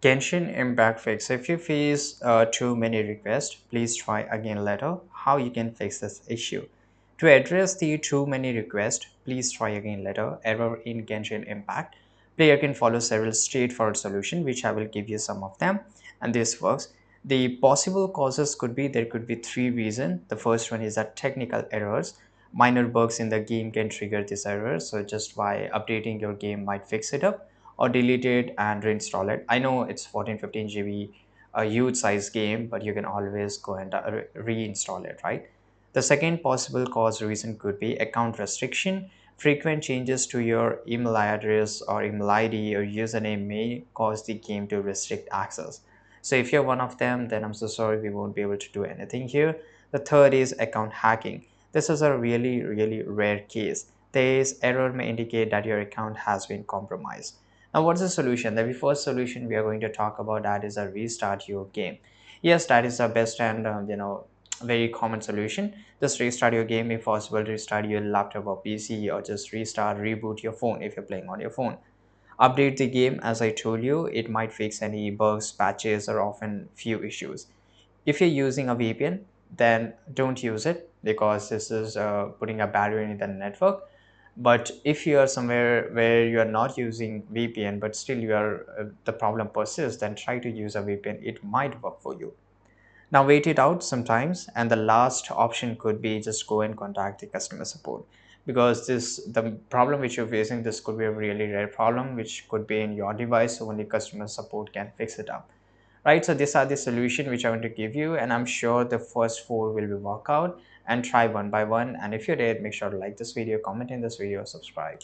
Genshin Impact Fix. If you face too many requests, please try again later. How you can fix this issue. To address the too many requests, please try again later. Error in Genshin Impact. Player can follow several straightforward solutions, which I will give you some of them. And this works. The possible causes could be there could be three reasons. The first one is that technical errors. Minor bugs in the game can trigger this error. So just by updating your game might fix it up or delete it and reinstall it. I know it's 14-15 GB, a huge size game, but you can always go and reinstall it, right? The second possible cause reason could be account restriction. Frequent changes to your email address or email ID or username may cause the game to restrict access. So if you're one of them, then I'm so sorry, we won't be able to do anything here. The third is account hacking. This is a really rare case. This error may indicate that your account has been compromised. Now, what's the solution? The very first solution we are going to talk about that is a restart your game. Yes, that is the best and very common solution. Just restart your game if possible. Restart your laptop or PC, or just reboot your phone if you're playing on your phone. Update the game as I told you. It might fix any bugs, patches, or often few issues. If you're using a VPN, then don't use it because this is putting a barrier in the network. But if you are somewhere where you are not using VPN but still you are the problem persists, then try to use a VPN. It might work for you. Now wait it out sometimes, and the last option could be just go and contact the customer support, because the problem which you're facing, this could be a really rare problem which could be in your device, so only customer support can fix it up, right? So these are the solution which I want to give you, and I'm sure the first four will be work out, and try one by one. And if you did, make sure to like this video, comment in this video, subscribe.